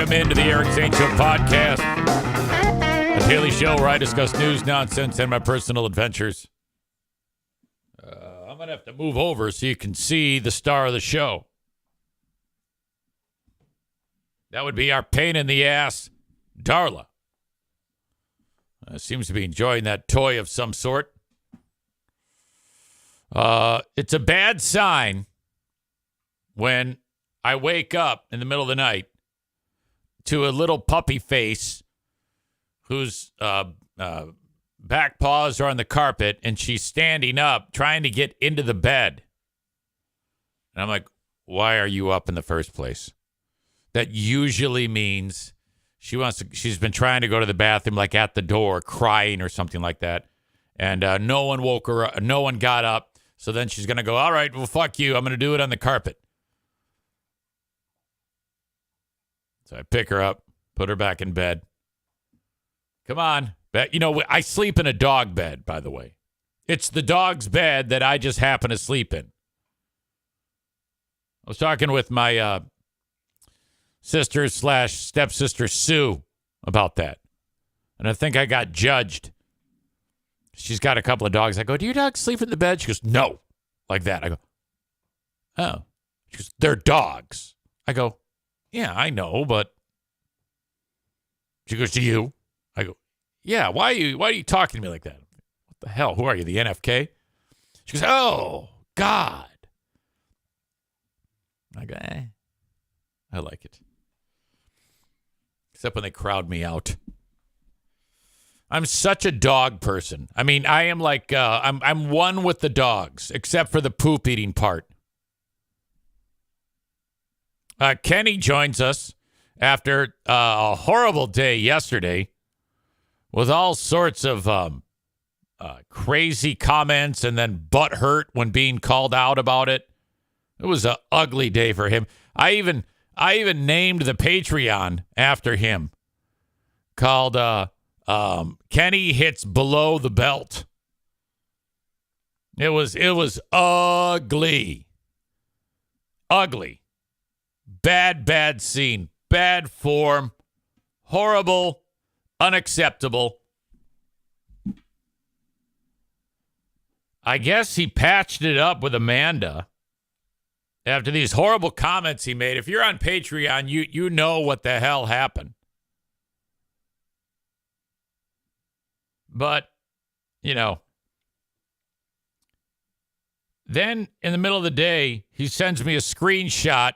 Welcome into the Eric St. Show podcast, a daily show where I discuss news, nonsense, and my personal adventures. I'm going to have to move over so you can see the star of the show. That would be our pain in the ass, Darla. Seems to be enjoying that toy of some sort. It's a bad sign when I wake up in the middle of the night to a little puppy face whose back paws are on the carpet and she's standing up trying to get into the bed. And I'm like, why are you up in the first place? That usually means she's been trying to go to the bathroom, like at the door, crying or something like that. And no one woke her up. No one got up. So then she's going to go, all right, well, fuck you. I'm going to do it on the carpet. So I pick her up, put her back in bed. Come on. You know, I sleep in a dog bed, by the way. It's the dog's bed that I just happen to sleep in. I was talking with my sister/stepsister Sue about that. And I think I got judged. She's got a couple of dogs. I go, do your dogs sleep in the bed? She goes, no. Like that. I go, oh. She goes, they're dogs. I go, yeah, I know, but. She goes, to you? I go, yeah, why are you talking to me like that? What the hell? Who are you, the NFK? She goes, oh, God. I go, I like it. Except when they crowd me out. I'm such a dog person. I mean, I am like, I'm one with the dogs, except for the poop eating part. Kenny joins us after a horrible day yesterday with all sorts of crazy comments and then butt hurt when being called out about it. It was an ugly day for him. I even named the Patreon after him, called Kenny Hits Below the Belt. It was ugly. Ugly. Bad scene. Bad form. Horrible. Unacceptable. I guess he patched it up with Amanda after these horrible comments he made. If you're on Patreon, you know what the hell happened. But, you know, then in the middle of the day, he sends me a screenshot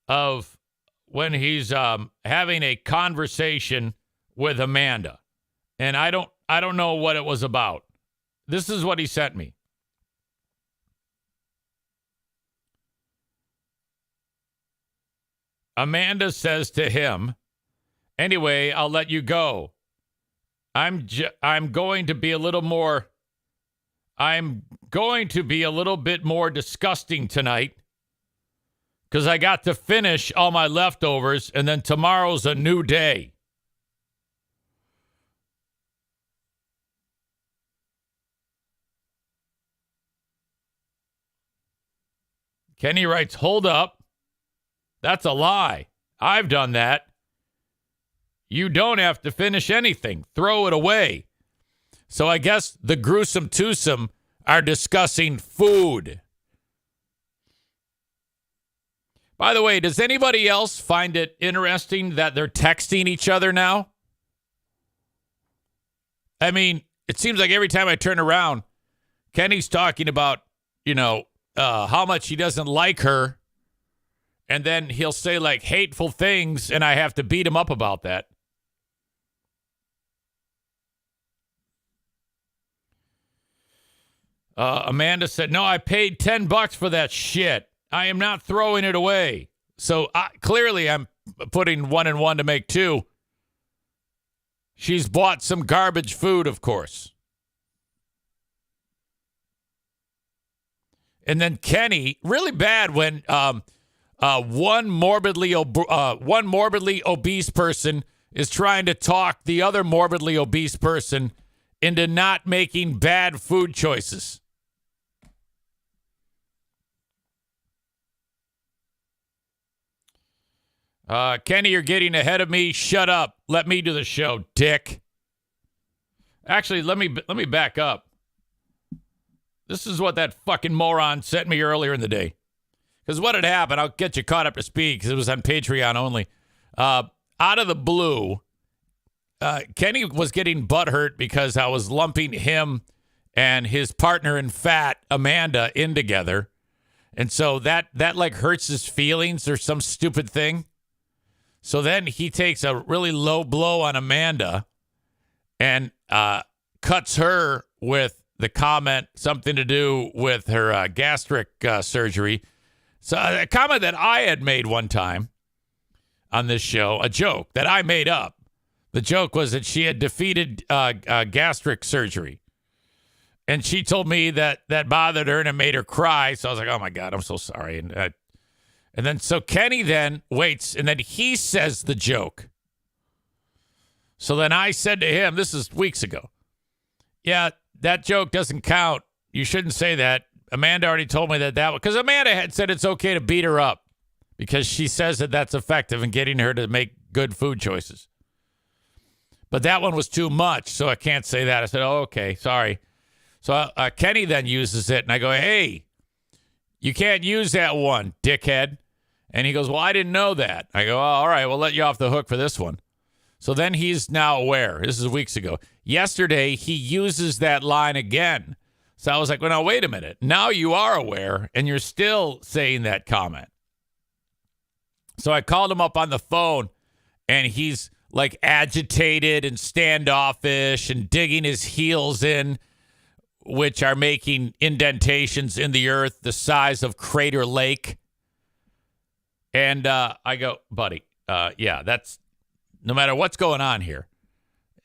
of when he's having a conversation with Amanda. And I don't know what it was about. This is what he sent me. Amanda says to him, anyway, I'll let you go. I'm going to be a little bit more disgusting tonight because I got to finish all my leftovers and then tomorrow's a new day. Kenny writes, hold up. That's a lie. I've done that. You don't have to finish anything. Throw it away. So I guess the gruesome twosome are discussing food. By the way, does anybody else find it interesting that they're texting each other now? I mean, it seems like every time I turn around, Kenny's talking about, how much he doesn't like her. And then he'll say like hateful things and I have to beat him up about that. Amanda said, no, I paid $10 for that shit. I am not throwing it away. So clearly I'm putting 1 and 1 to make 2. She's bought some garbage food, of course. And then Kenny, really bad when one morbidly obese person is trying to talk the other morbidly obese person into not making bad food choices. Kenny, you're getting ahead of me. Shut up. Let me do the show, dick. Actually, let me back up. This is what that fucking moron sent me earlier in the day. Because what had happened, I'll get you caught up to speed because it was on Patreon only. Out of the blue, Kenny was getting butthurt because I was lumping him and his partner in fat, Amanda, in together. And so that like hurts his feelings or some stupid thing. So then he takes a really low blow on Amanda and cuts her with the comment, something to do with her gastric surgery. So a comment that I had made one time on this show, a joke that I made up. The joke was that she had defeated gastric surgery. And she told me that bothered her and it made her cry. So I was like, oh, my God, I'm so sorry. And then so Kenny then waits, and then he says the joke. So then I said to him, this is weeks ago, yeah, that joke doesn't count. You shouldn't say that. Amanda already told me that because Amanda had said it's okay to beat her up because she says that that's effective in getting her to make good food choices. But that one was too much, so I can't say that. I said, oh, okay, sorry. So Kenny then uses it, and I go, hey, you can't use that one, dickhead. And he goes, well, I didn't know that. I go, oh, all right, we'll let you off the hook for this one. So then he's now aware. This is weeks ago. Yesterday, he uses that line again. So I was like, well, now, wait a minute. Now you are aware, and you're still saying that comment. So I called him up on the phone, and he's like agitated and standoffish and digging his heels in, which are making indentations in the earth the size of Crater Lake. And I go, buddy, yeah, that's no matter what's going on here.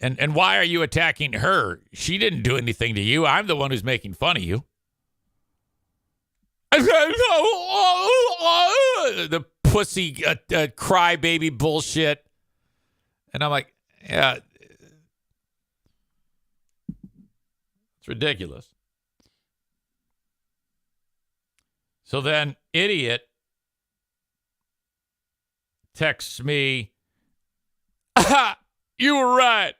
And why are you attacking her? She didn't do anything to you. I'm the one who's making fun of you. The pussy crybaby bullshit. And I'm like, yeah, it's ridiculous. So then idiot texts me, you were right.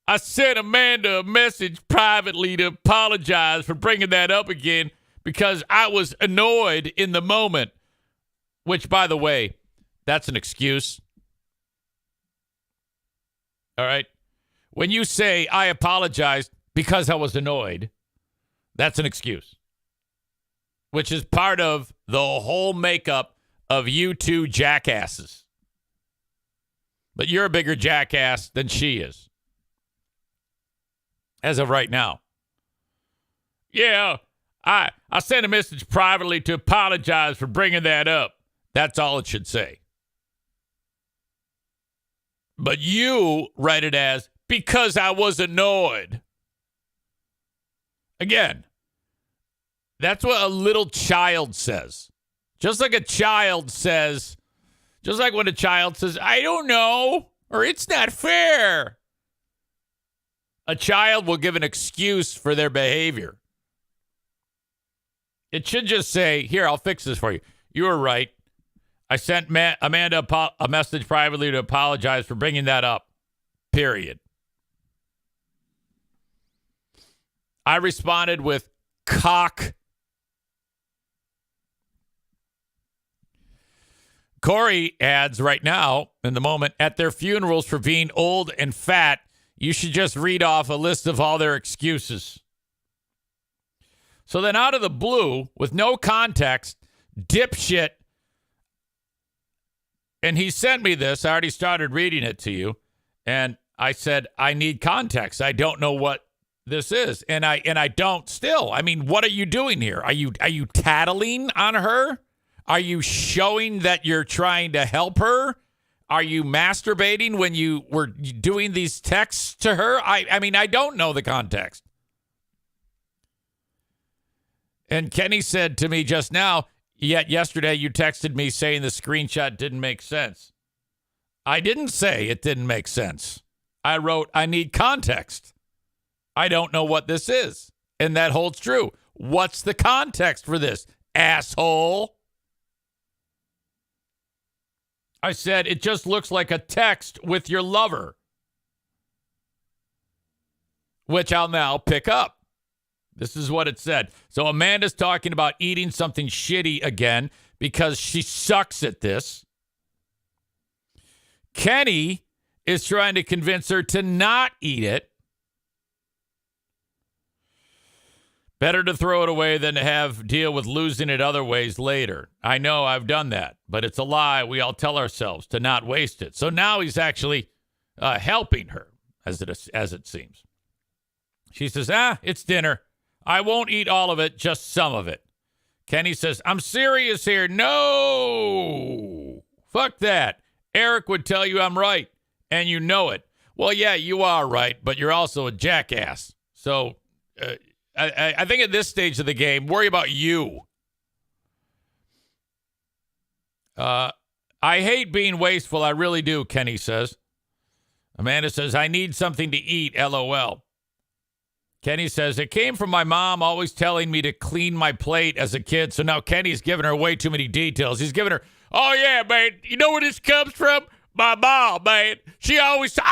I sent Amanda a message privately to apologize for bringing that up again because I was annoyed in the moment. Which, by the way, that's an excuse. All right? When you say, I apologized because I was annoyed, that's an excuse. Which is part of the whole makeup of you two jackasses. But you're a bigger jackass than she is. As of right now. Yeah, I sent a message privately to apologize for bringing that up. That's all it should say. But you write it as, because I was annoyed. Again, that's what a little child says. Just like a child says, just like when a child says, I don't know, or it's not fair. A child will give an excuse for their behavior. It should just say, here, I'll fix this for you. You were right. I sent Amanda a message privately to apologize for bringing that up. Period. I responded with cock. Corey adds right now, in the moment, at their funerals for being old and fat, you should just read off a list of all their excuses. So then out of the blue, with no context, dipshit, and he sent me this. I already started reading it to you. And I said, I need context. I don't know what this is. And I don't still. I mean, what are you doing here? Are you tattling on her? Are you showing that you're trying to help her? Are you masturbating when you were doing these texts to her? I mean, I don't know the context. And Kenny said to me just now, yet yesterday you texted me saying the screenshot didn't make sense. I didn't say it didn't make sense. I wrote, I need context. I don't know what this is. And that holds true. What's the context for this, asshole? I said, it just looks like a text with your lover, which I'll now pick up. This is what it said. So Amanda's talking about eating something shitty again because she sucks at this. Kenny is trying to convince her to not eat it. Better to throw it away than to have deal with losing it other ways later. I know I've done that, but it's a lie we all tell ourselves to not waste it. So now he's actually helping her, as it seems. She says, it's dinner. I won't eat all of it, just some of it. Kenny says, I'm serious here. No. Fuck that. Eric would tell you I'm right, and you know it. Well, yeah, you are right, but you're also a jackass. So I think at this stage of the game, worry about you. I hate being wasteful. I really do, Kenny says. Amanda says, I need something to eat, LOL. Kenny says, it came from my mom always telling me to clean my plate as a kid. So now Kenny's giving her way too many details. He's giving her, oh, yeah, man, you know where this comes from? My mom, man. She always told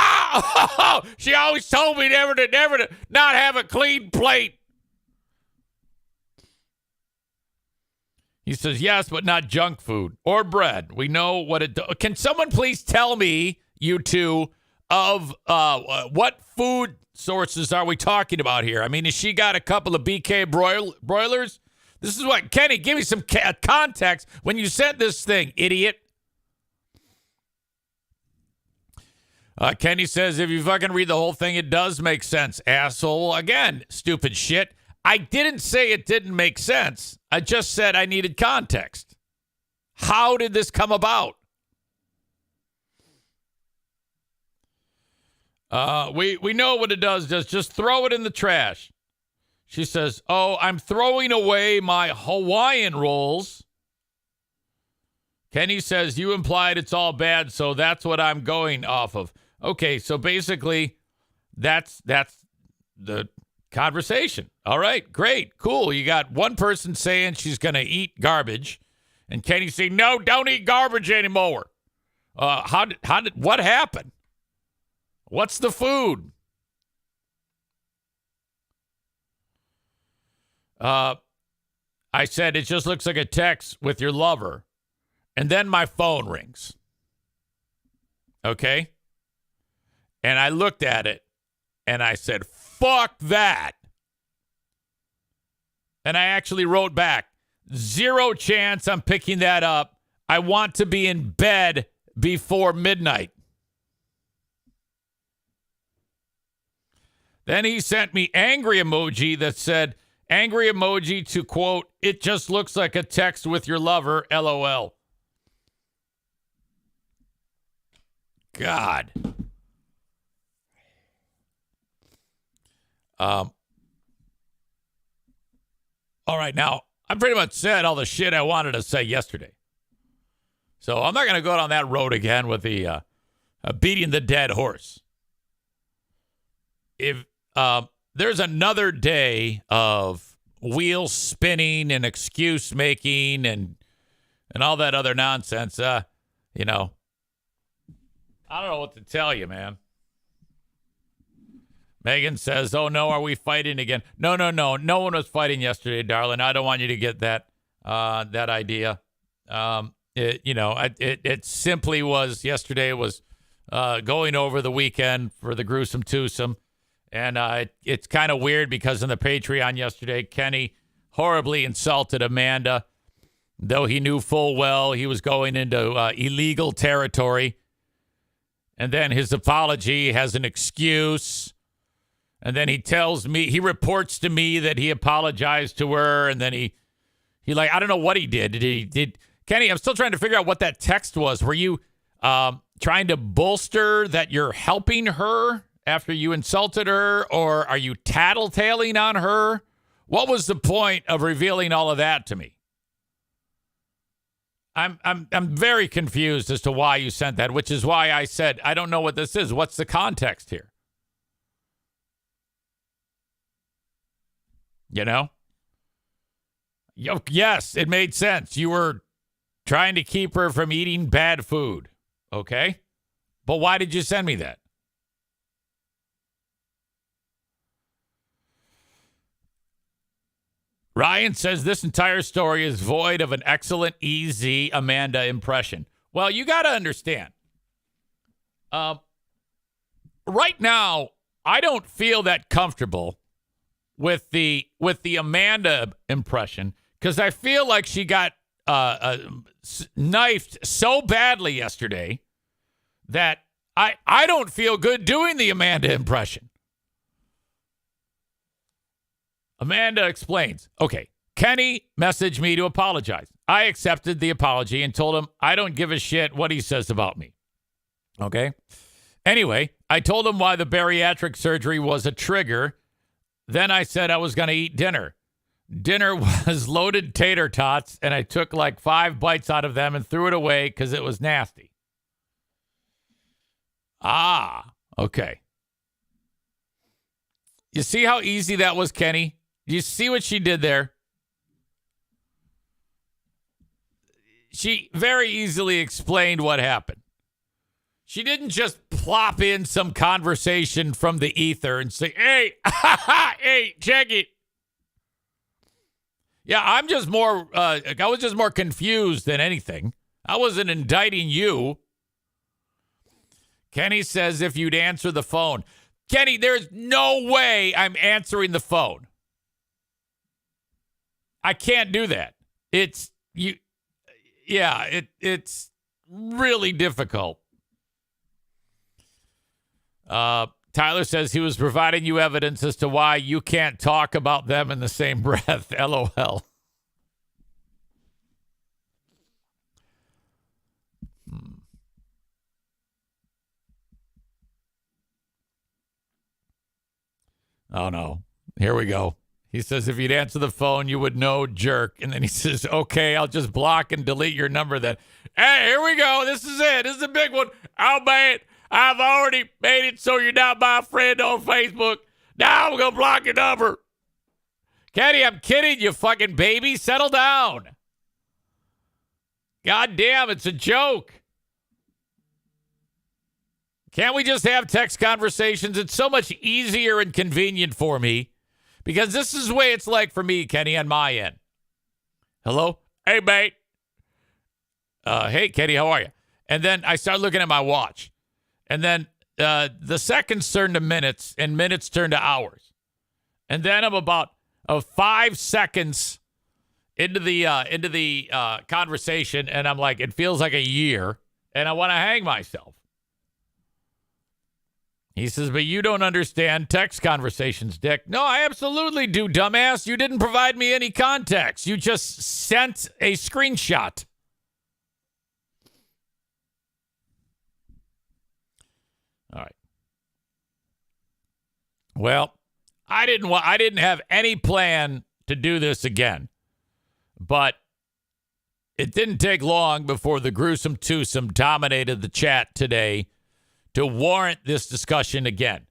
me never to not have a clean plate. He says, yes, but not junk food or bread. We know what it does. Can someone please tell me, you two, of what food sources are we talking about here? I mean, has she got a couple of BK broilers? This is what, Kenny, give me some context when you sent this thing, idiot. Kenny says, if you fucking read the whole thing, it does make sense, asshole. Again, stupid shit. I didn't say it didn't make sense. I just said I needed context. How did this come about? We know what it does. Just throw it in the trash. She says, oh, I'm throwing away my Hawaiian rolls. Kenny says, you implied it's all bad, so that's what I'm going off of. Okay, so basically, that's the conversation. All right, great, cool. You got one person saying she's going to eat garbage, and Kenny saying, no, don't eat garbage anymore. What happened? What's the food? I said, it just looks like a text with your lover. And then my phone rings. Okay? And I looked at it, and I said, fuck that. And I actually wrote back, 0 chance I'm picking that up. I want to be in bed before midnight. Then he sent me angry emoji that said, angry emoji to quote, it just looks like a text with your lover, LOL. God. All right, now, I pretty much said all the shit I wanted to say yesterday. So I'm not going to go down that road again with the beating the dead horse. If there's another day of wheel spinning and excuse making and all that other nonsense, I don't know what to tell you, man. Megan says, oh, no, are we fighting again? No. No one was fighting yesterday, darling. I don't want you to get that idea. It simply was, yesterday was going over the weekend for the gruesome twosome. And it's kind of weird because in the Patreon yesterday, Kenny horribly insulted Amanda, though he knew full well he was going into illegal territory. And then his apology has an excuse. And then he reports to me that he apologized to her. And then he I don't know what he did. Did Kenny, I'm still trying to figure out what that text was. Were you trying to bolster that you're helping her after you insulted her? Or are you tattletaling on her? What was the point of revealing all of that to me? I'm very confused as to why you sent that, which is why I said, I don't know what this is. What's the context here? You know? Yes, it made sense. You were trying to keep her from eating bad food. Okay? But why did you send me that? Ryan says this entire story is void of an excellent, easy Amanda impression. Well, you got to understand. Right now, I don't feel that comfortable with the Amanda impression because I feel like she got knifed so badly yesterday that I don't feel good doing the Amanda impression. Amanda explains, okay, Kenny messaged me to apologize. I accepted the apology and told him I don't give a shit what he says about me. Okay? Anyway, I told him why the bariatric surgery was a trigger. Then I said I was going to eat dinner. Dinner was loaded tater tots, and I took like 5 bites out of them and threw it away because it was nasty. Ah, okay. You see how easy that was, Kenny? You see what she did there? She very easily explained what happened. She didn't just plop in some conversation from the ether and say, hey, hey, check it. Yeah, I was just more confused than anything. I wasn't indicting you. Kenny says if you'd answer the phone. Kenny, there's no way I'm answering the phone. I can't do that. It's really difficult. Tyler says he was providing you evidence as to why you can't talk about them in the same breath. LOL. Oh, no. Here we go. He says, if you'd answer the phone, you would know, jerk. And then he says, okay, I'll just block and delete your number then. Hey, here we go. This is it. This is a big one. I'll bet I've already made it so you're not my friend on Facebook. Now I'm going to block your number. Kenny, I'm kidding you, fucking baby. Settle down. God damn, it's a joke. Can't we just have text conversations? It's so much easier and convenient for me. Because this is the way it's like for me, Kenny, on my end. Hello? Hey, mate. Hey, Kenny, how are you? And then I start looking at my watch. And then the seconds turn to minutes, and minutes turn to hours. And then I'm about 5 seconds into the conversation, and I'm like, it feels like a year, and I want to hang myself. He says, but you don't understand text conversations, Dick. No, I absolutely do, dumbass. You didn't provide me any context. You just sent a screenshot. All right. Well, I didn't have any plan to do this again. But it didn't take long before the gruesome twosome dominated the chat today to warrant this discussion again.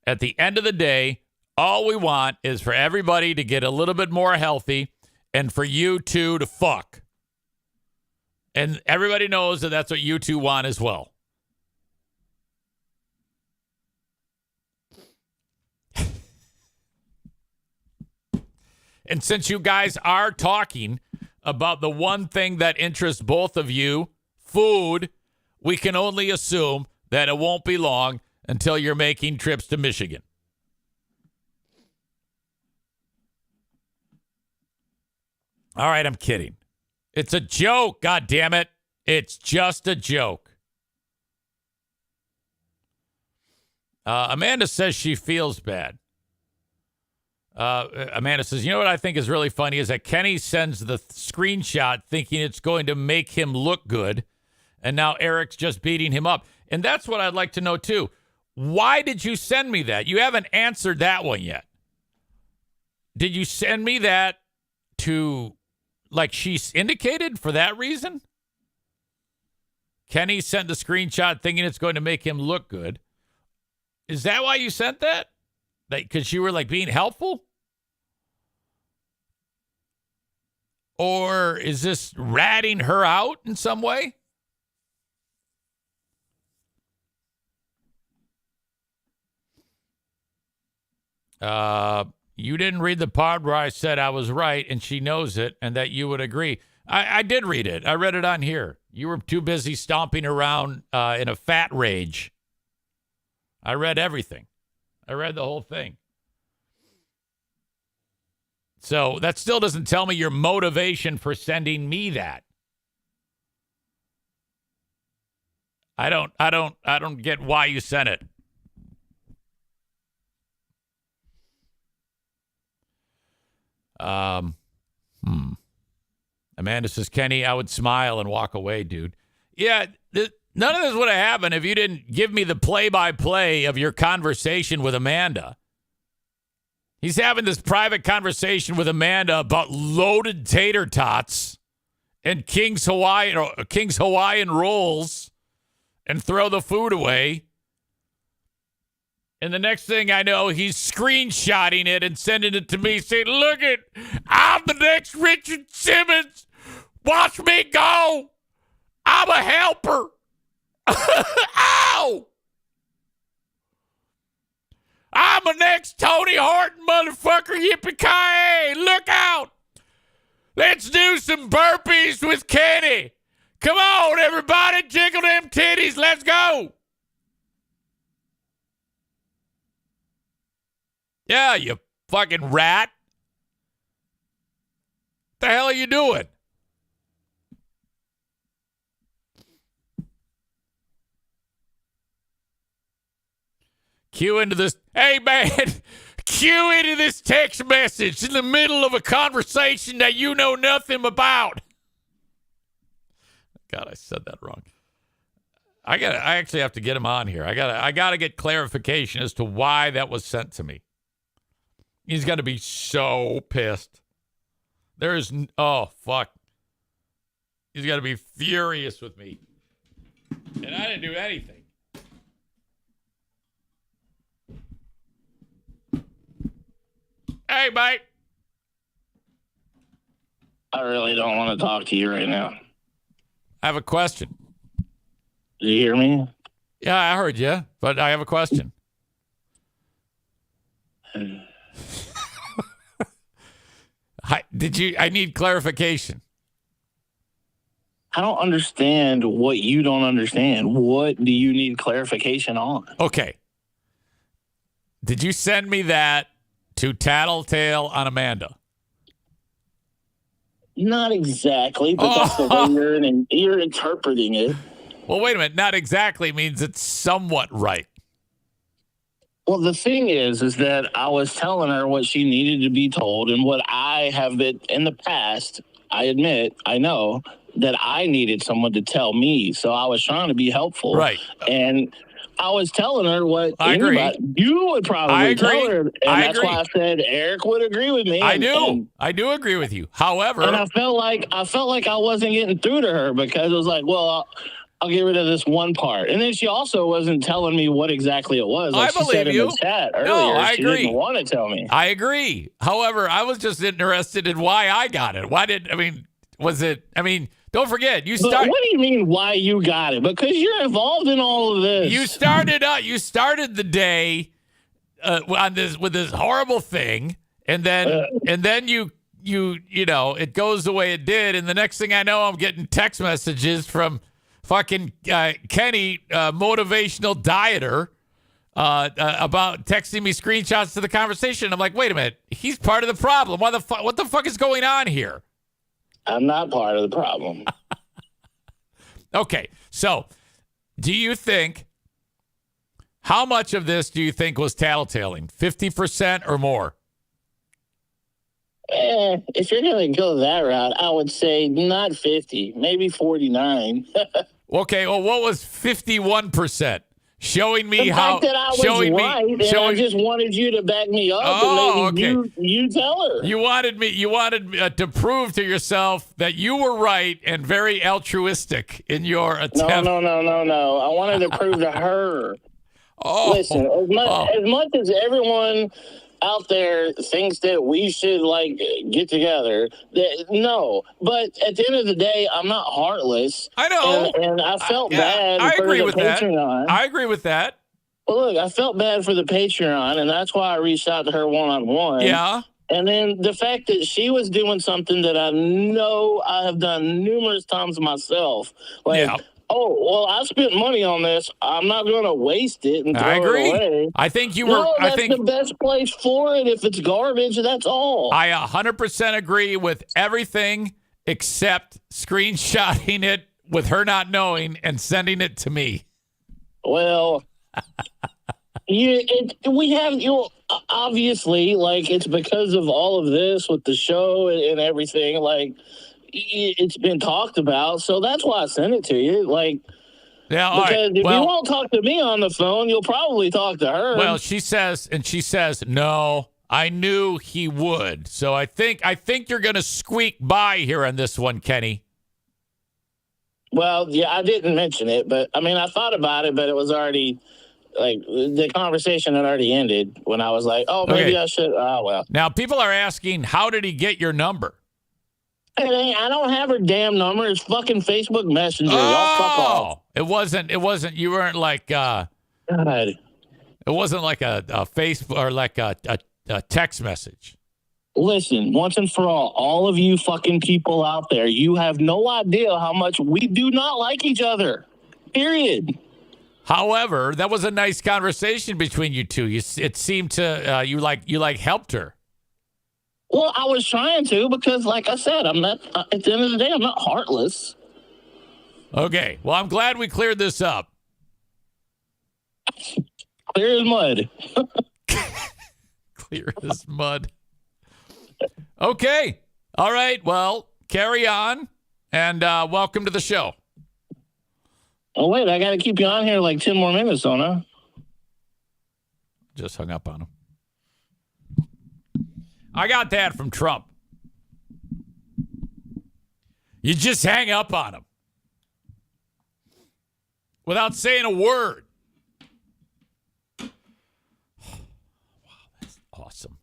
At the end of the day, all we want is for everybody to get a little bit more healthy and for you two to fuck. And everybody knows that that's what you two want as well. And since you guys are talking about the one thing that interests both of you, food, we can only assume that it won't be long until you're making trips to Michigan. All right, I'm kidding. It's a joke, God damn it. It's just a joke. Amanda says she feels bad. Amanda says, you know what I think is really funny is that Kenny sends the screenshot thinking it's going to make him look good. And now Eric's just beating him up. And that's what I'd like to know, too. Why did you send me that? You haven't answered that one yet. Did you send me that to, like she's indicated for that reason? Kenny sent the screenshot thinking it's going to make him look good. Is that why you sent that? Because you were, like, being helpful? Or is this ratting her out in some way? You didn't read the part where I said I was right and she knows it and that you would agree. I did read it. I read it on here. You were too busy stomping around in a fat rage. I read everything. I read the whole thing. So that still doesn't tell me your motivation for sending me that. I don't get why you sent it. Amanda says, Kenny, I would smile and walk away, dude. Yeah, none of this would have happened if you didn't give me the play-by-play of your conversation with Amanda. He's having this private conversation with Amanda about loaded tater tots and King's Hawaiian rolls and throw the food away. And the next thing I know, he's screenshotting it and sending it to me saying, look it, I'm the next Richard Simmons. Watch me go. I'm a helper. Ow! I'm the next Tony Horton motherfucker. Yippee-ki-yay. Look out. Let's do some burpees with Kenny. Come on, everybody. Jiggle them titties. Let's go. Yeah, you fucking rat. What the hell are you doing? Cue into this. Hey, man, cue into this text message in the middle of a conversation that you know nothing about. God, I said that wrong. I actually have to get him on here. I gotta get clarification as to why that was sent to me. He's got to be so pissed. Oh, fuck. He's got to be furious with me. And I didn't do anything. Hey, mate. I really don't want to talk to you right now. I have a question. Did you hear me? Yeah, I heard you, but I have a question. I need clarification. I don't understand what you don't understand. What do you need clarification on? Okay. Did you send me that to Tattletale on Amanda? Not exactly, but that's the way you're interpreting it. Well, wait a minute. Not exactly means it's somewhat right. Well, the thing is that I was telling her what she needed to be told, and what I have been in the past, I admit, I know that I needed someone to tell me. So I was trying to be helpful. Right. And I was telling her what I agree. You would probably tell her. And that's agree. why I said Eric would agree with me. I do agree with you. However. And I felt like I wasn't getting through to her because it was like, well, I'll get rid of this one part. And then she also wasn't telling me what exactly it was. Like I believe she said you. In the chat earlier, no, I she agree. didn't want to tell me. I agree. However, I was just interested in why I got it. Don't forget, you started. What do you mean why you got it? Because you're involved in all of this. You started the day with this horrible thing, and then you it goes the way it did, and the next thing I know, I'm getting text messages from fucking Kenny, motivational dieter, about texting me screenshots to the conversation. I'm like, wait a minute, he's part of the problem. What the fuck is going on here? I'm not part of the problem. Okay, so do you think, how much of this do you think was tattletaling? 50% or more? If you're going to go that route, I would say not 50, maybe 49. Okay, well, what was 51%? Showing me how that I was right, and I just wanted you to back me up. Oh, and maybe okay. You tell her. You wanted to prove to yourself that you were right and very altruistic in your attempt. No. I wanted to prove to her. Oh, listen, as much as everyone, out there thinks that we should like get together, no. But at the end of the day, I'm not heartless. I know. And I felt bad I for agree the with that. Patreon. I agree with that. Well, look, I felt bad for the Patreon, and that's why I reached out to her one-on-one. Yeah. And then the fact that she was doing something that I know I have done numerous times myself. Like, oh, well, I spent money on this. I'm not going to waste it and throw I agree. it away. I think you were. No, that's I think the best place for it. If it's garbage, that's all. I 100% agree with everything except screenshotting it with her not knowing and sending it to me. Well, we have, obviously, like, it's because of all of this with the show and everything, like, it's been talked about, so that's why I sent it to you, like, yeah, because if you won't talk to me on the phone, you'll probably talk to her. Well, she says, no, I knew he would, so I think you're going to squeak by here on this one, Kenny. Well, yeah, I didn't mention it, but, I mean, I thought about it, but it was already... Like, the conversation had already ended when I was like, oh, maybe I should. Oh, well. Now, people are asking, how did he get your number? I don't have her damn number. It's fucking Facebook Messenger. Y'all fuck off. It wasn't, you weren't like, God. It wasn't like a Facebook or like a text message. Listen, once and for all of you fucking people out there, you have no idea how much we do not like each other. Period. However, that was a nice conversation between you two. It seemed to you helped her. Well, I was trying to because, like I said, I'm not. At the end of the day, I'm not heartless. Okay. Well, I'm glad we cleared this up. Clear as mud. Clear as mud. Okay. All right. Well, carry on, and welcome to the show. Oh, wait, I got to keep you on here like 10 more minutes, don't I? Just hung up on him. I got that from Trump. You just hang up on him without saying a word. Wow, that's awesome.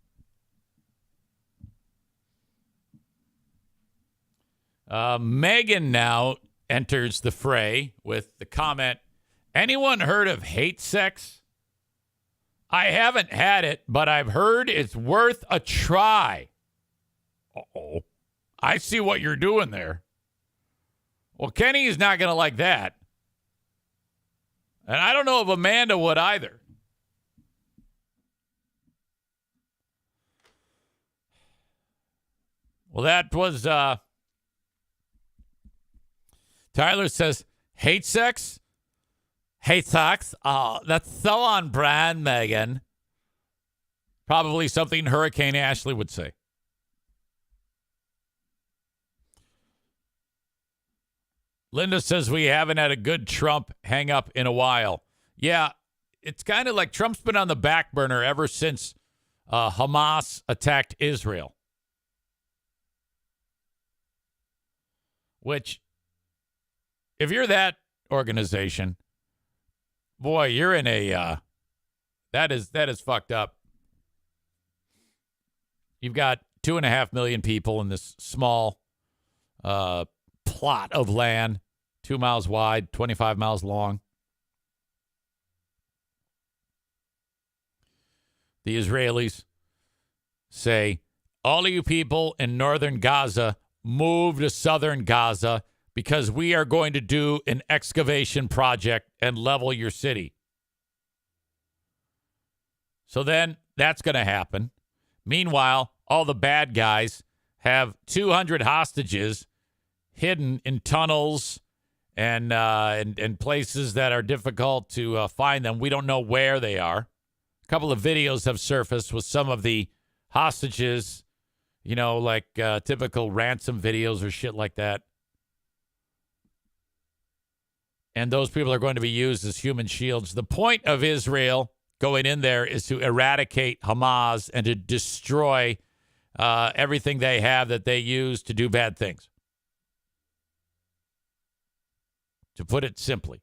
Megan now enters the fray with the comment, anyone heard of hate sex? I haven't had it, but I've heard it's worth a try. Uh-oh. I see what you're doing there. Well, Kenny is not going to like that. And I don't know if Amanda would either. Well, that was... Tyler says, hate sex? Hate sex? Oh, that's so on brand, Megan. Probably something Hurricane Ashley would say. Linda says we haven't had a good Trump hang up in a while. Yeah, it's kind of like Trump's been on the back burner ever since Hamas attacked Israel. Which... if you're that organization, boy, you're in a that is fucked up. You've got 2.5 million people in this small plot of land, 2 miles wide, 25 miles long. The Israelis say, all of you people in northern Gaza, move to southern Gaza, because we are going to do an excavation project and level your city. So then that's going to happen. Meanwhile, all the bad guys have 200 hostages hidden in tunnels and places that are difficult to find them. We don't know where they are. A couple of videos have surfaced with some of the hostages, like typical ransom videos or shit like that. And those people are going to be used as human shields. The point of Israel going in there is to eradicate Hamas and to destroy everything they have that they use to do bad things. To put it simply.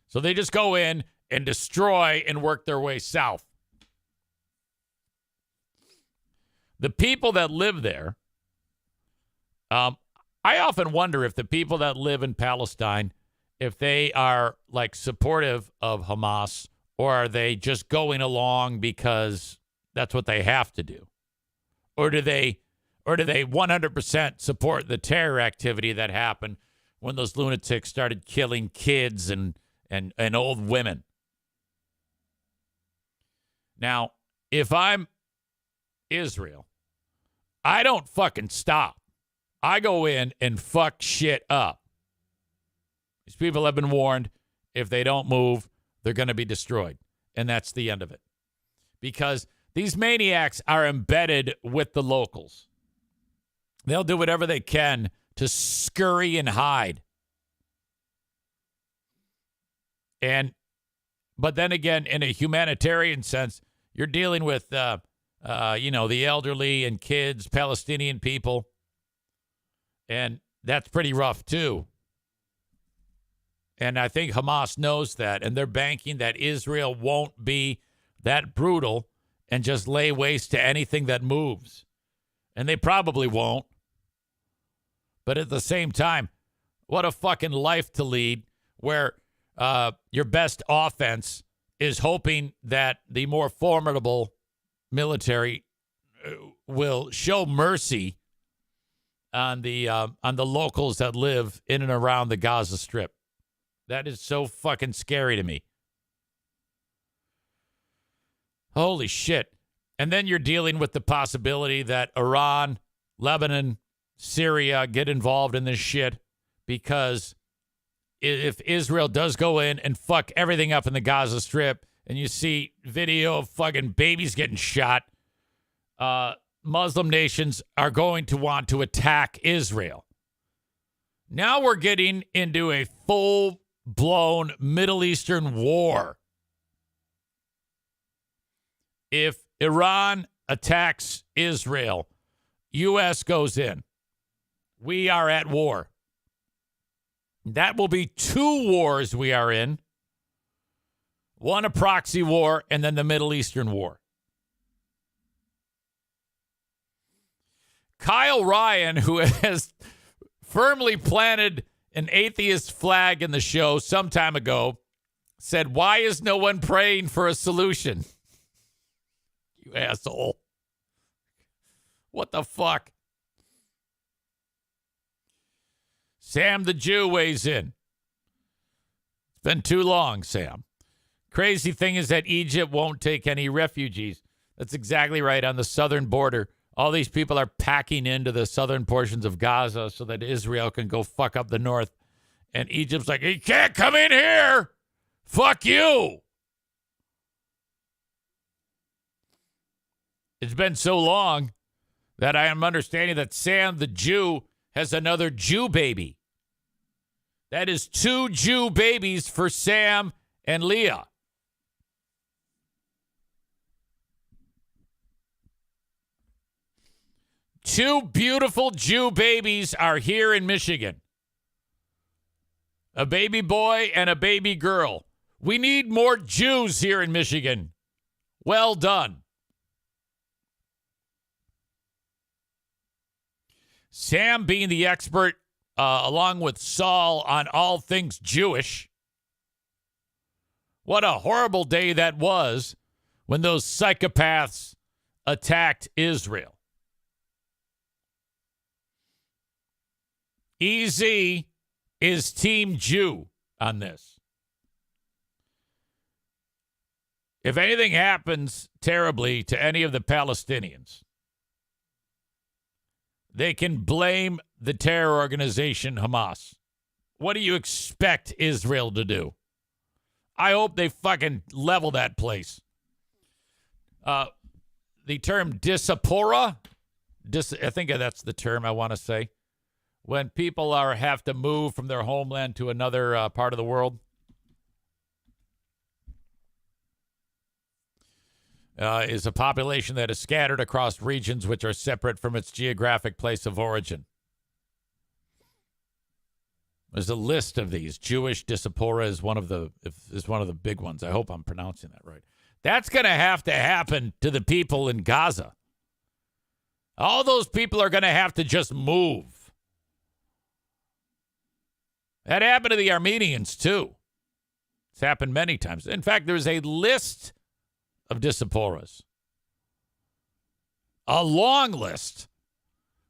So they just go in and destroy and work their way south. the people that live there, I often wonder if the people that live in Palestine, if they are like supportive of Hamas, or are they just going along because that's what they have to do? Or do they 100% support the terror activity that happened when those lunatics started killing kids and old women? Now, if I'm Israel, I don't fucking stop. I go in and fuck shit up. These people have been warned. If they don't move, they're going to be destroyed. And that's the end of it. Because these maniacs are embedded with the locals. They'll do whatever they can to scurry and hide. But then again, in a humanitarian sense, you're dealing with, the elderly and kids, Palestinian people. And that's pretty rough, too. And I think Hamas knows that. And they're banking that Israel won't be that brutal and just lay waste to anything that moves. And they probably won't. But at the same time, what a fucking life to lead where your best offense is hoping that the more formidable military will show mercy on the locals that live in and around the Gaza Strip. That is so fucking scary to me. Holy shit. And then you're dealing with the possibility that Iran, Lebanon, Syria get involved in this shit, because if Israel does go in and fuck everything up in the Gaza Strip, and you see video of fucking babies getting shot, Muslim nations are going to want to attack Israel. Now we're getting into a full-blown Middle Eastern war. If Iran attacks Israel, U.S. goes in. We are at war. That will be 2 wars we are in. One a proxy war, and then the Middle Eastern war. Kyle Ryan, who has firmly planted an atheist flag in the show some time ago, said, "Why is no one praying for a solution?" You asshole. What the fuck? Sam the Jew weighs in. It's been too long, Sam. Crazy thing is that Egypt won't take any refugees. That's exactly right. On the southern border, all these people are packing into the southern portions of Gaza so that Israel can go fuck up the north. And Egypt's like, "You can't come in here. Fuck you." It's been so long that I am understanding that Sam the Jew has another Jew baby. That is 2 Jew babies for Sam and Leah. Two beautiful Jew babies are here in Michigan. A baby boy and a baby girl. We need more Jews here in Michigan. Well done. Sam being the expert, along with Saul, on all things Jewish. What a horrible day that was when those psychopaths attacked Israel. EZ is Team Jew on this. If anything happens terribly to any of the Palestinians, they can blame the terror organization Hamas. What do you expect Israel to do? I hope they fucking level that place. The term diaspora, I think that's the term I want to say. When people have to move from their homeland to another part of the world. Is a population that is scattered across regions which are separate from its geographic place of origin. There's a list of these. Jewish diaspora is one of the big ones. I hope I'm pronouncing that right. That's going to have to happen to the people in Gaza. All those people are going to have to just move. That happened to the Armenians, too. It's happened many times. In fact, there's a list of diasporas. A long list.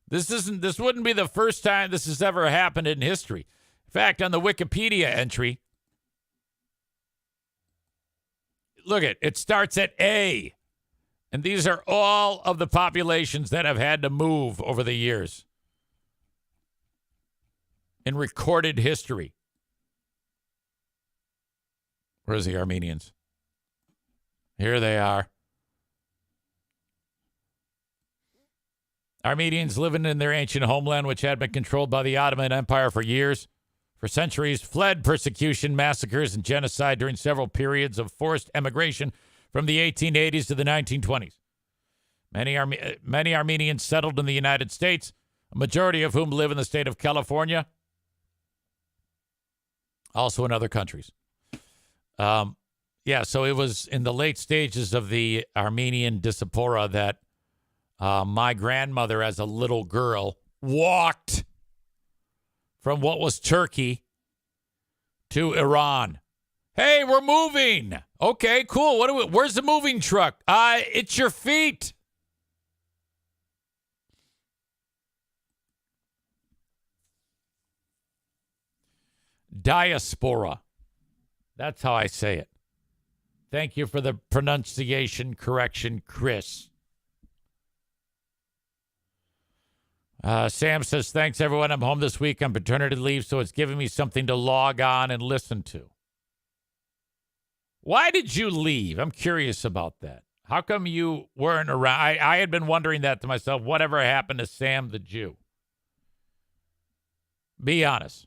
This wouldn't be the first time this has ever happened in history. In fact, on the Wikipedia entry, look it starts at A. And these are all of the populations that have had to move over the years in recorded history. Where's the Armenians? Here they are. Armenians living in their ancient homeland, which had been controlled by the Ottoman Empire for years, for centuries, fled persecution, massacres, and genocide during several periods of forced emigration from the 1880s to the 1920s. Many Armenians settled in the United States, a majority of whom live in the state of California, also in other countries. So it was in the late stages of the Armenian diaspora that my grandmother, as a little girl, walked from what was Turkey to Iran. Hey, we're moving. Okay, cool. Where's the moving truck? It's your feet. Diaspora. That's how I say it. Thank you for the pronunciation correction, Chris. Sam says, thanks, everyone. I'm home this week on paternity leave, so it's giving me something to log on and listen to. Why did you leave? I'm curious about that. How come you weren't around? I had been wondering that to myself. Whatever happened to Sam the Jew? Be honest.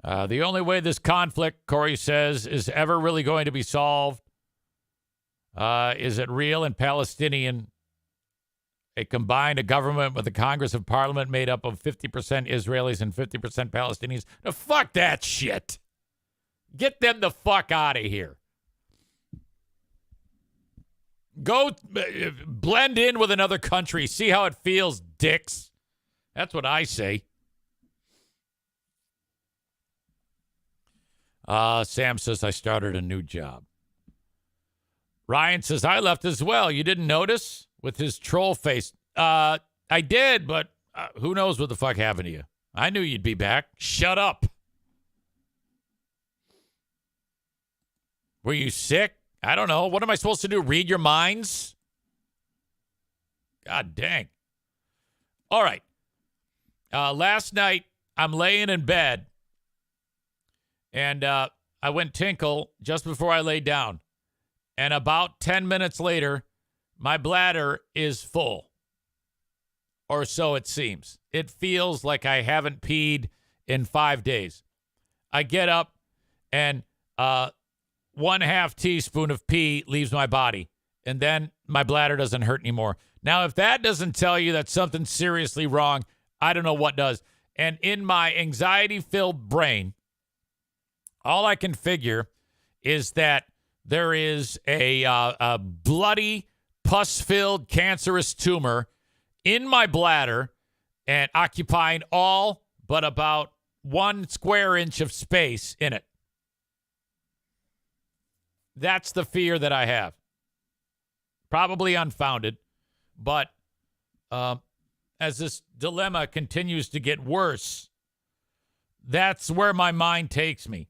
The only way this conflict, Corey says, is ever really going to be solved is it real and Palestinian. A government with a Congress of Parliament made up of 50% Israelis and 50% Palestinians. Now, fuck that shit. Get them the fuck out of here. Go blend in with another country. See how it feels, dicks. That's what I say. Sam says, I started a new job. Ryan says, I left as well. You didn't notice? With his troll face. I did, but who knows what the fuck happened to you? I knew you'd be back. Shut up. Were you sick? I don't know. What am I supposed to do? Read your minds? God dang. All right. Last night, I'm laying in bed, and I went tinkle just before I laid down. And about 10 minutes later, my bladder is full, or so it seems. It feels like I haven't peed in 5 days. I get up, and 1/2 teaspoon of pee leaves my body, and then my bladder doesn't hurt anymore. Now, if that doesn't tell you that something's seriously wrong, I don't know what does. And in my anxiety-filled brain, all I can figure is that there is a bloody, pus-filled cancerous tumor in my bladder and occupying all but about 1 square inch of space in it. That's the fear that I have. Probably unfounded, but as this dilemma continues to get worse, that's where my mind takes me.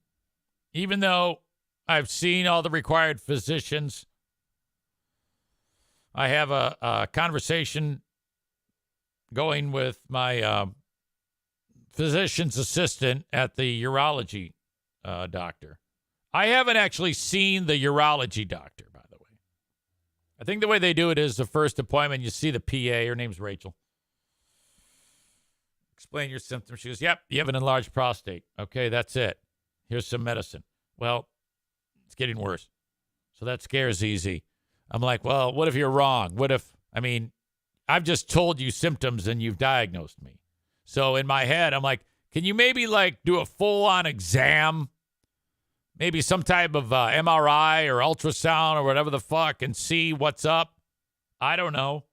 Even though I've seen all the required physicians, I have a conversation going with my physician's assistant at the urology doctor. I haven't actually seen the urology doctor, by the way. I think the way they do it is the first appointment, you see the PA. Her name's Rachel. Explain your symptoms. She goes, yep, you have an enlarged prostate. Okay, that's it. Here's some medicine. Well, it's getting worse. So that scares easy. I'm like, well, what if you're wrong? What if, I've just told you symptoms and you've diagnosed me. So in my head, I'm like, can you maybe do a full-on exam? maybe some type of MRI or ultrasound or whatever the fuck and see what's up. I don't know.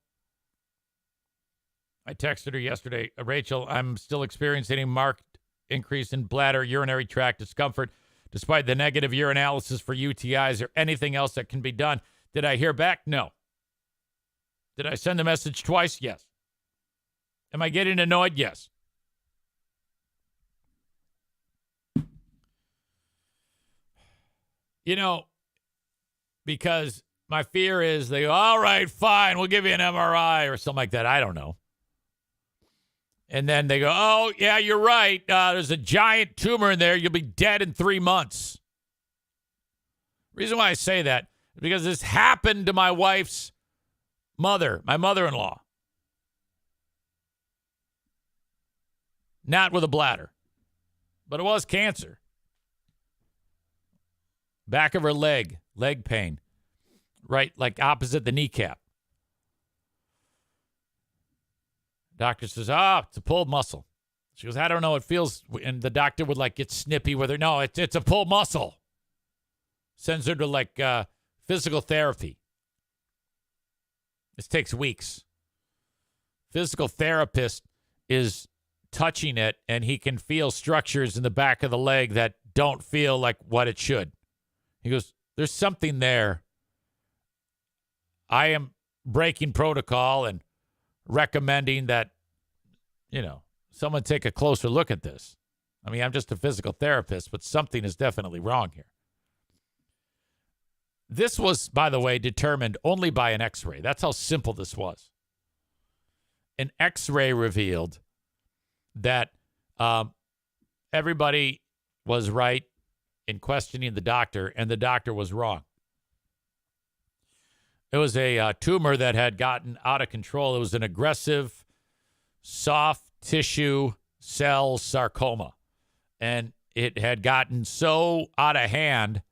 I texted her yesterday, Rachel, I'm still experiencing a marked increase in bladder urinary tract discomfort despite the negative urinalysis for UTIs or anything else that can be done. Did I hear back? No. Did I send the message twice? Yes. Am I getting annoyed? Yes. You know, because my fear is they go, all right, fine, we'll give you an MRI or something like that. I don't know. And then they go, oh, yeah, you're right. There's a giant tumor in there. You'll be dead in 3 months. Reason why I say that is because this happened to my wife's mother, my mother-in-law. Not with a bladder, but it was cancer. Back of her leg pain, right, like opposite the kneecap. Doctor says, it's a pulled muscle. She goes, I don't know, it feels, and the doctor would like get snippy with her. No, it's a pulled muscle. Sends her to like physical therapy. This takes weeks. Physical therapist is touching it, and he can feel structures in the back of the leg that don't feel like what it should. He goes, there's something there. I am breaking protocol and recommending that, someone take a closer look at this. I mean, I'm just a physical therapist, but something is definitely wrong here. This was, by the way, determined only by an X-ray. That's how simple this was. An X-ray revealed that everybody was right in questioning the doctor, and the doctor was wrong. It was a tumor that had gotten out of control. It was an aggressive, soft tissue cell sarcoma, and it had gotten so out of hand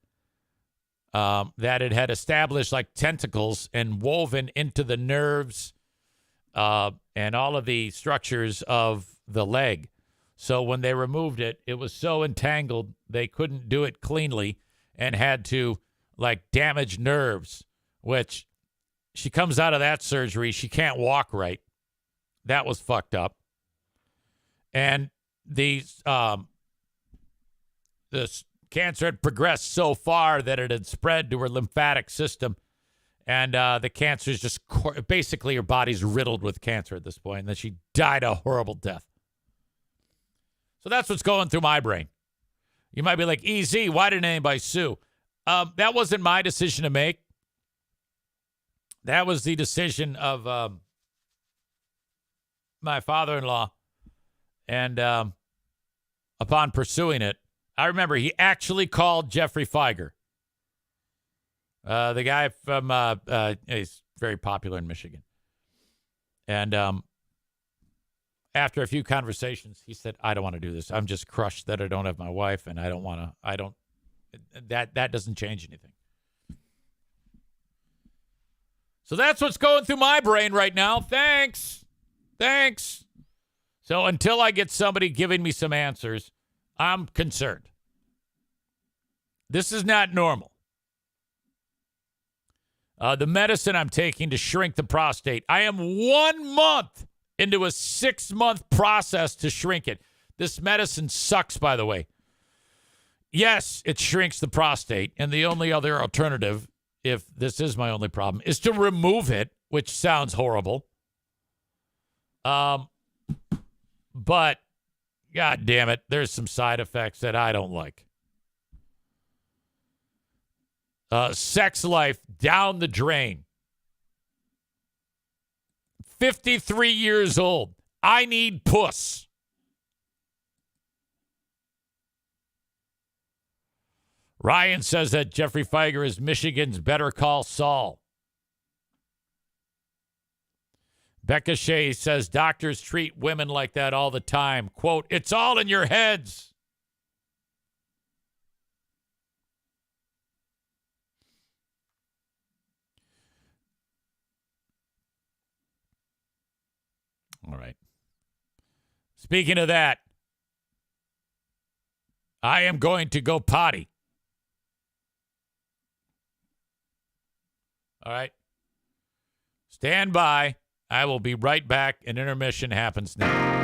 that it had established like tentacles and woven into the nerves and all of the structures of the leg. So when they removed it, it was so entangled they couldn't do it cleanly and had to like damage nerves, which she comes out of that surgery. She can't walk right. That was fucked up. And this cancer had progressed so far that it had spread to her lymphatic system. And the cancer is just basically her body's riddled with cancer at this point. And then she died a horrible death. So that's what's going through my brain. You might be like, EZ, why didn't anybody sue? That wasn't my decision to make. That was the decision of my father-in-law. And upon pursuing it, I remember he actually called Jeffrey Feiger. The guy from, he's very popular in Michigan. And after a few conversations, he said, I don't want to do this. I'm just crushed that I don't have my wife, and that doesn't change anything. So that's what's going through my brain right now. Thanks. So until I get somebody giving me some answers, I'm concerned. This is not normal. The medicine I'm taking to shrink the prostate, I am 1 month into a 6-month process to shrink it. This medicine sucks, by the way. Yes, it shrinks the prostate, and the only other alternative, if this is my only problem, is to remove it, which sounds horrible. But, God damn it, there's some side effects that I don't like. Sex life down the drain. 53 years old. I need puss. Ryan says that Jeffrey Feiger is Michigan's Better Call Saul. Becca Shea says doctors treat women like that all the time. Quote, it's all in your heads. All right. Speaking of that, I am going to go potty. All right? Stand by. I will be right back. An intermission happens now.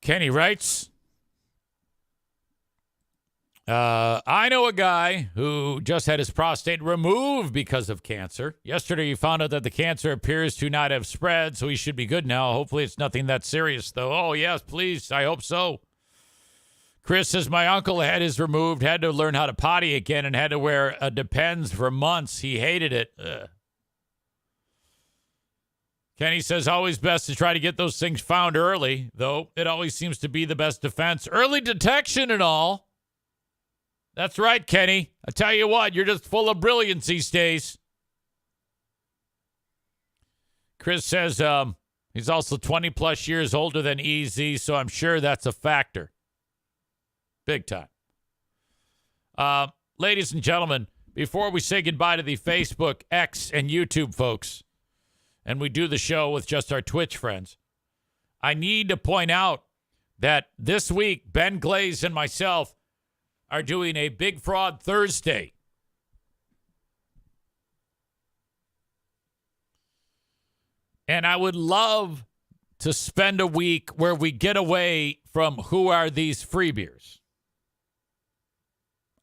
Kenny writes, I know a guy who just had his prostate removed because of cancer. Yesterday, he found out that the cancer appears to not have spread, so he should be good now. Hopefully, it's nothing that serious, though. Oh, yes, please. I hope so. Chris says, my uncle had his removed, had to learn how to potty again, and had to wear a Depends for months. He hated it. Ugh. Kenny says, always best to try to get those things found early, though it always seems to be the best defense. Early detection and all. That's right, Kenny. I tell you what, you're just full of brilliance these days. Chris says he's also 20 plus years older than EZ, so I'm sure that's a factor. Big time. Ladies and gentlemen, before we say goodbye to the Facebook, X, and YouTube folks, and we do the show with just our Twitch friends, I need to point out that this week, Ben Glaze and myself are doing a Big Fraud Thursday. And I would love to spend a week where we get away from who are these free beers.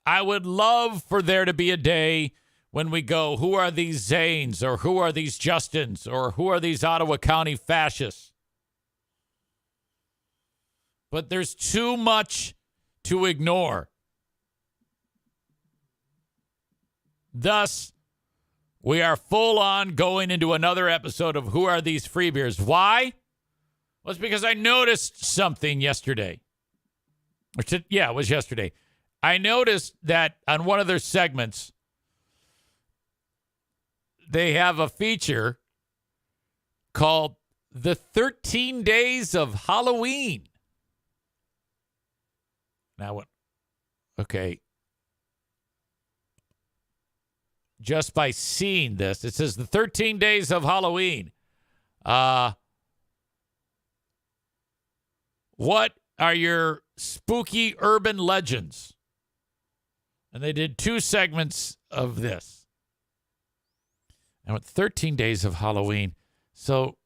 I would love for there to be a day when we go, who are these Zanes, or who are these Justins, or who are these Ottawa County fascists? But there's too much to ignore. Thus, we are full on going into another episode of Who Are These Free Beers? Why? Well, it's because I noticed something yesterday. It was yesterday. I noticed that on one of their segments, they have a feature called The 13 Days of Halloween. Now, okay. Just by seeing this, it says the 13 Days of Halloween. What are your spooky urban legends? And they did 2 segments of this. And with 13 Days of Halloween. So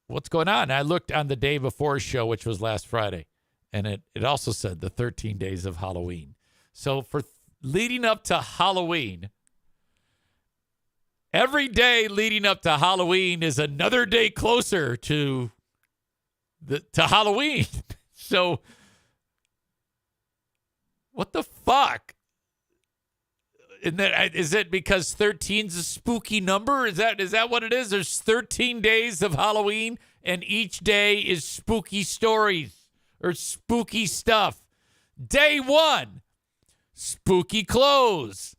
what's going on? I looked on the day before show, which was last Friday, and it also said the 13 Days of Halloween. So for leading up to Halloween, every day leading up to Halloween is another day closer to Halloween. So what the fuck? Is it because 13 is a spooky number? Is that what it is? There's 13 days of Halloween, and each day is spooky stories or spooky stuff. Day 1, spooky clothes.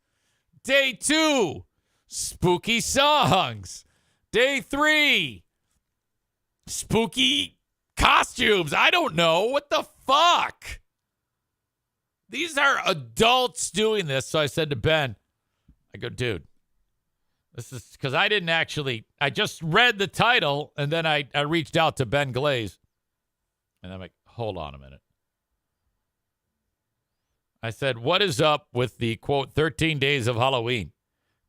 Day 2, spooky songs. Day 3, spooky costumes. I don't know. What the fuck? These are adults doing this. So I said to Ben, I go, dude, this is because I just read the title, and then I reached out to Ben Glaze, and I'm like, hold on a minute. I said, what is up with the, quote, 13 Days of Halloween?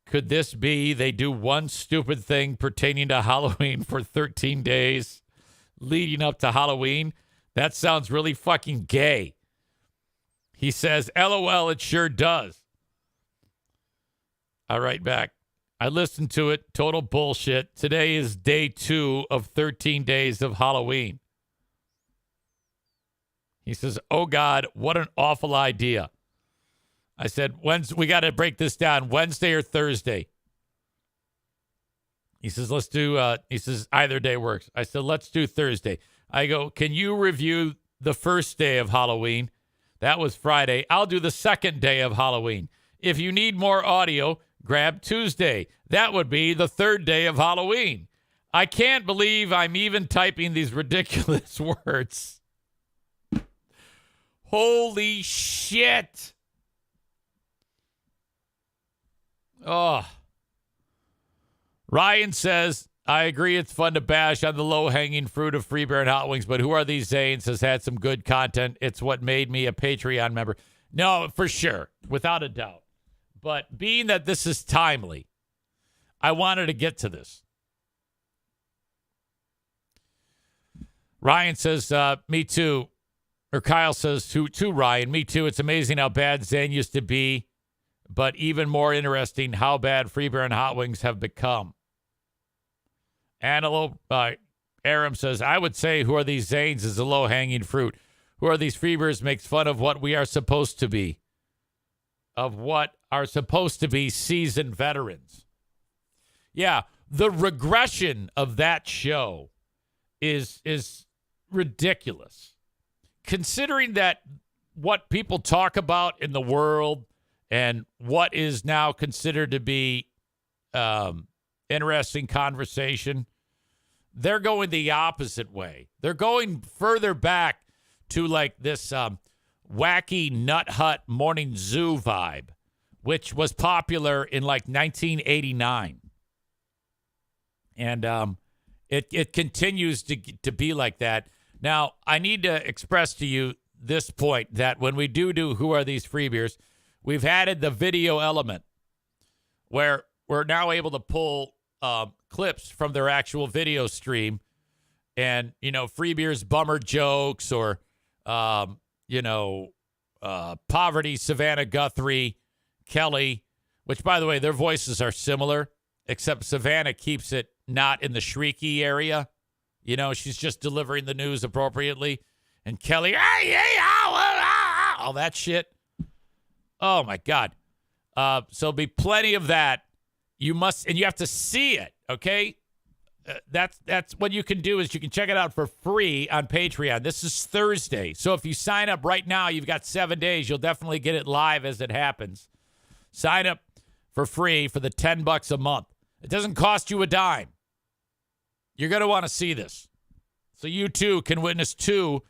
Could this be they do one stupid thing pertaining to Halloween for 13 days leading up to Halloween? That sounds really fucking gay. He says, LOL, it sure does. I write back, I listened to it. Total bullshit. Today is day 2 of 13 days of Halloween. He says, oh, God, what an awful idea. I said, we got to break this down, Wednesday or Thursday. He says, let's do, either day works. I said, let's do Thursday. I go, can you review the first day of Halloween? That was Friday. I'll do the second day of Halloween. If you need more audio, grab Tuesday. That would be the third day of Halloween. I can't believe I'm even typing these ridiculous words. Holy shit. Oh. Ryan says, I agree it's fun to bash on the low-hanging fruit of Free Beer and Hot Wings, but Who Are These Zanes has had some good content. It's what made me a Patreon member. No, for sure, without a doubt. But being that this is timely, I wanted to get to this. Ryan says, me too. Or Kyle says to Ryan, me too. It's amazing how bad Zane used to be, but even more interesting how bad Free Beer and Hot Wings have become. Antelope Aram says, I would say Who Are These Zanes is a low-hanging fruit. Who Are These Free Beers makes fun of what we are supposed to be. Of what are supposed to be seasoned veterans. Yeah, the regression of that show is ridiculous. Considering that what people talk about in the world and what is now considered to be interesting conversation, they're going the opposite way. They're going further back to like this wacky Nut Hut Morning Zoo vibe, which was popular in like 1989. And it continues to be like that. Now, I need to express to you this point that when we do Who Are These Free Beers, we've added the video element where we're now able to pull clips from their actual video stream and, Free Beers bummer jokes or, Poverty, Savannah Guthrie, Kelly, which, by the way, their voices are similar, except Savannah keeps it not in the shrieky area. You know, she's just delivering the news appropriately. And Kelly, all that shit. Oh, my God. So there'll be plenty of that. You have to see it, okay? That's what you can do is you can check it out for free on Patreon. This is Thursday. So if you sign up right now, you've got 7 days. You'll definitely get it live as it happens. Sign up for free for the $10 a month. It doesn't cost you a dime. You're going to want to see this. So you too can witness 2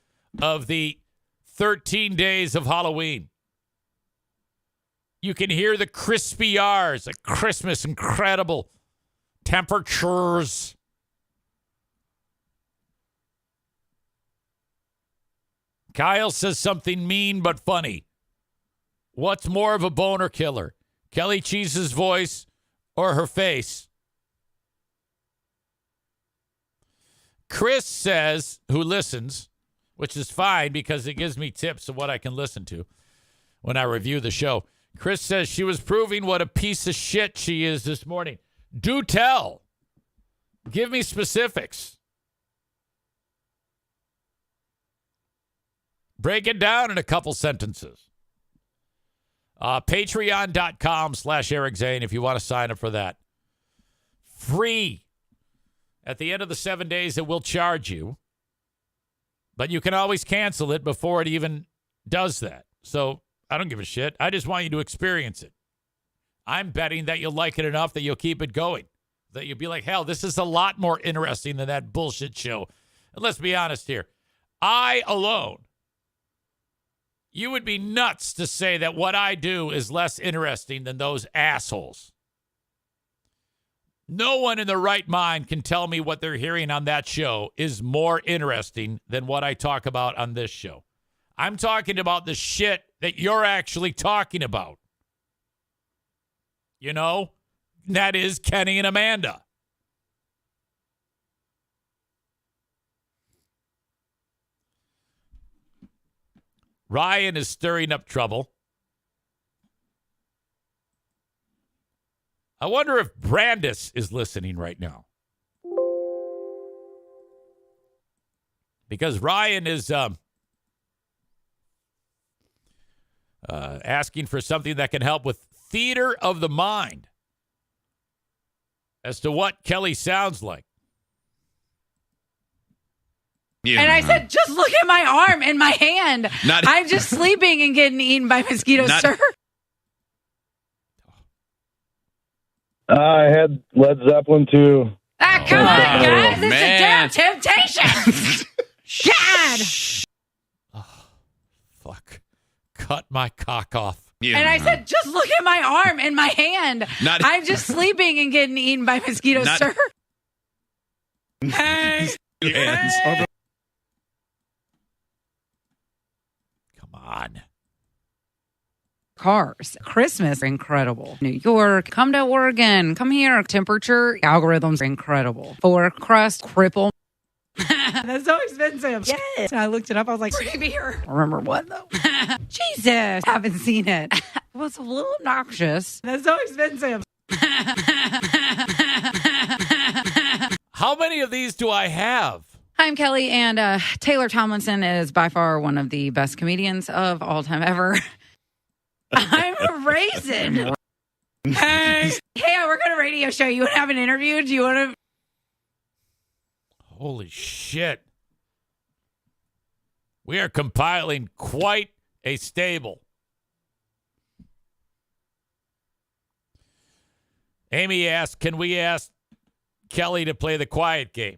of the 13 days of Halloween. You can hear the crispy R's, like Christmas, incredible temperatures. Kyle says something mean but funny. What's more of a boner killer? Kelly Cheese's voice or her face? Chris says, who listens, which is fine because it gives me tips of what I can listen to when I review the show. Chris says she was proving what a piece of shit she is this morning. Do tell. Give me specifics. Break it down in a couple sentences. Patreon.com/Eric Zane if you want to sign up for that. Free. At the end of the 7 days, it will charge you. But you can always cancel it before it even does that. So I don't give a shit. I just want you to experience it. I'm betting that you'll like it enough that you'll keep it going. That you'll be like, hell, this is a lot more interesting than that bullshit show. And let's be honest here. I alone, you would be nuts to say that what I do is less interesting than those assholes. No one in their right mind can tell me what they're hearing on that show is more interesting than what I talk about on this show. I'm talking about the shit that you're actually talking about. You know? That is Kenny and Amanda. Ryan is stirring up trouble. I wonder if Brandis is listening right now. Because Ryan is asking for something that can help with theater of the mind as to what Kelly sounds like. Yeah. And I said, just look at my arm and my hand. I'm just sleeping and getting eaten by mosquitoes, sir. I had Led Zeppelin too. Come on, guys. This is damn temptation. God. Oh, fuck. Cut my cock off. Yeah. And I said, just look at my arm and my hand. I'm just sleeping and getting eaten by mosquitoes, sir. Hey. Come on. Cars. Christmas, incredible. New York, come to Oregon, come here. Temperature, algorithms, incredible. For crust, cripple. That's so expensive. Yes. And I looked it up. I was like, free beer. Remember what, though? Jesus. Haven't seen it. It was a little obnoxious. That's so expensive. How many of these do I have? I'm Kelly, and Taylor Tomlinson is by far one of the best comedians of all time ever. I'm a raisin. Hey, I work on a radio show. You want to have an interview? Do you want to? Holy shit. We are compiling quite a stable. Amy asked, can we ask Kelly to play the quiet game?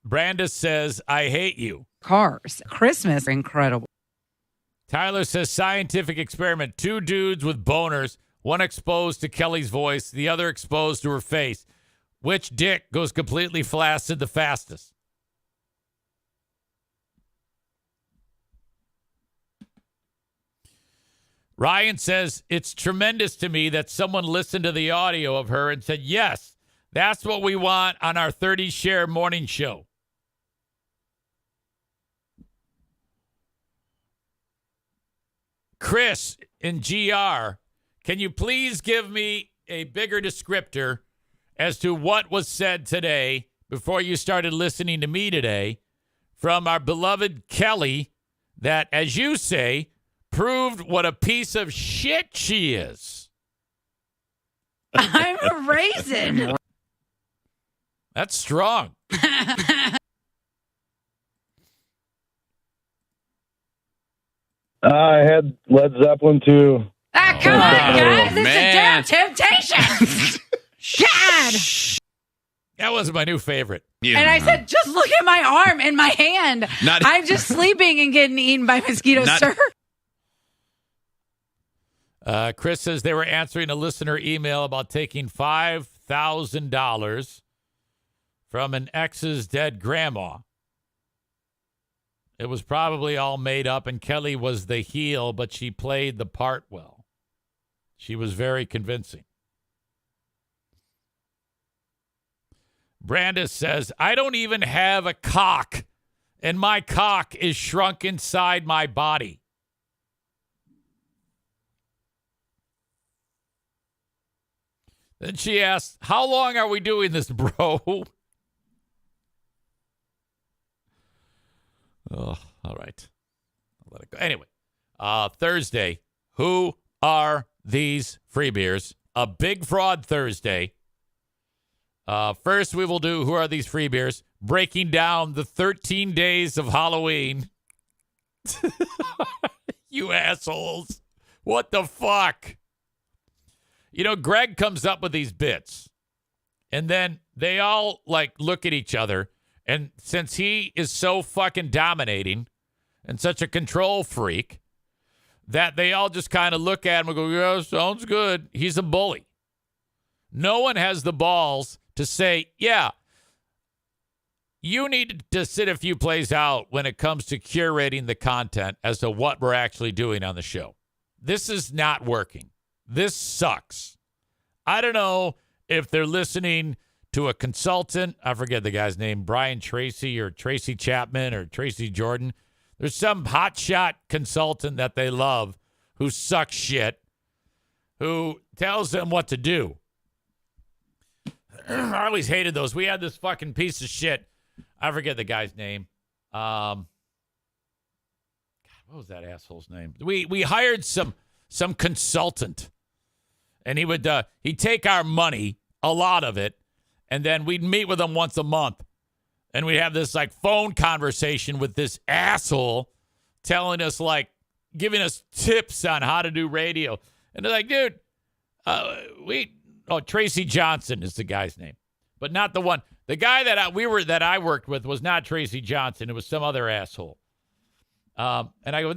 Brandis says, I hate you. Cars. Christmas. Incredible. Tyler says, scientific experiment. 2 dudes with boners, one exposed to Kelly's voice, the other exposed to her face. Which dick goes completely flaccid the fastest? Ryan says, it's tremendous to me that someone listened to the audio of her and said, yes, that's what we want on our 30 share morning show. Chris in GR, can you please give me a bigger descriptor as to what was said today before you started listening to me today from our beloved Kelly that, as you say, proved what a piece of shit she is? I'm a raisin. That's strong. I had Led Zeppelin too. Ah, come on, guys. This man. is a damn temptation. God. That was my new favorite. Yeah. And I said, just look at my arm and my hand. Not- I'm just sleeping and getting eaten by mosquitoes, Not- sir. Chris says they were answering a listener email about taking $5,000 from an ex's dead grandma. It was probably all made up, and Kelly was the heel, but she played the part well. She was very convincing. Brandis says, I don't even have a cock, and my cock is shrunk inside my body. Then she asks, how long are we doing this, bro? Oh, all right. I'll let it go. Anyway, Thursday, who are these free beers? A big fraud Thursday. First, we will do who are these free beers, breaking down the 13 days of Halloween. You assholes. What the fuck? You know, Greg comes up with these bits, and then they all, like, look at each other. And since he is so fucking dominating and such a control freak, that they all just kind of look at him and go, yeah, sounds good. He's a bully. No one has the balls to say, yeah, you need to sit a few plays out when it comes to curating the content as to what we're actually doing on the show. This is not working. This sucks. I don't know if they're listening to a consultant. I forget the guy's name, Brian Tracy or Tracy Chapman or Tracy Jordan. There's some hotshot consultant that they love who sucks shit, who tells them what to do. I always hated those. We had this fucking piece of shit. I forget the guy's name. God, what was that asshole's name? We hired some consultant, and he'd take our money, a lot of it, and then we'd meet with him once a month, and we'd have this like phone conversation with this asshole telling us, like, giving us tips on how to do radio. And they're like, dude, Tracy Johnson is the guy's name, but not the one. The guy that I worked with was not Tracy Johnson. It was some other asshole. And I go,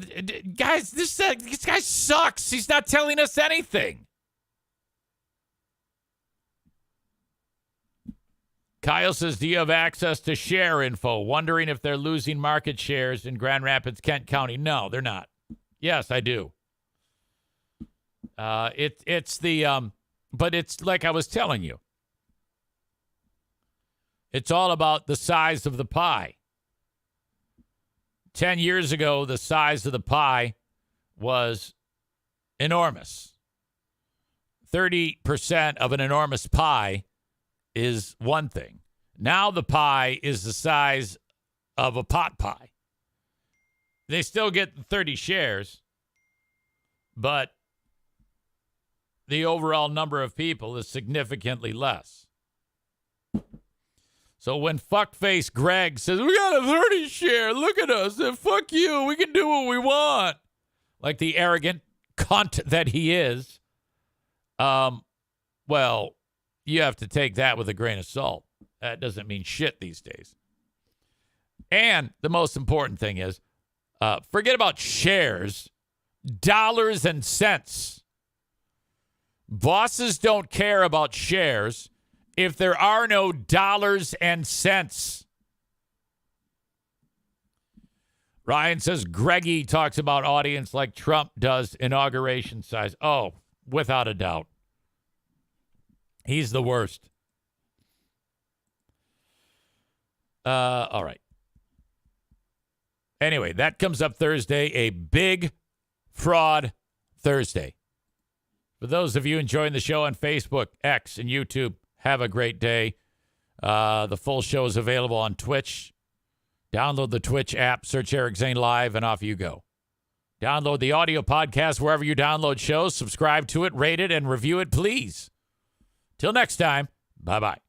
guys, this guy sucks. He's not telling us anything. Kyle says, do you have access to share info? Wondering if they're losing market shares in Grand Rapids, Kent County. No, they're not. Yes, I do. But it's like I was telling you. It's all about the size of the pie. 10 years ago, the size of the pie was enormous. 30% of an enormous pie is one thing. Now the pie is the size of a pot pie. They still get 30 shares, but the overall number of people is significantly less. So when fuckface Greg says, we got a 30 share, look at us, and fuck you, we can do what we want, like the arrogant cunt that he is, well, you have to take that with a grain of salt. That doesn't mean shit these days. And the most important thing is, forget about shares, dollars and cents. Bosses don't care about shares if there are no dollars and cents. Ryan says Greggy talks about audience like Trump does inauguration size. Oh, without a doubt. He's the worst. All right. Anyway, that comes up Thursday. A big fraud Thursday. For those of you enjoying the show on Facebook, X, and YouTube, have a great day. The full show is available on Twitch. Download the Twitch app, search Eric Zane Live, and off you go. Download the audio podcast wherever you download shows. Subscribe to it, rate it, and review it, please. Till next time, bye-bye.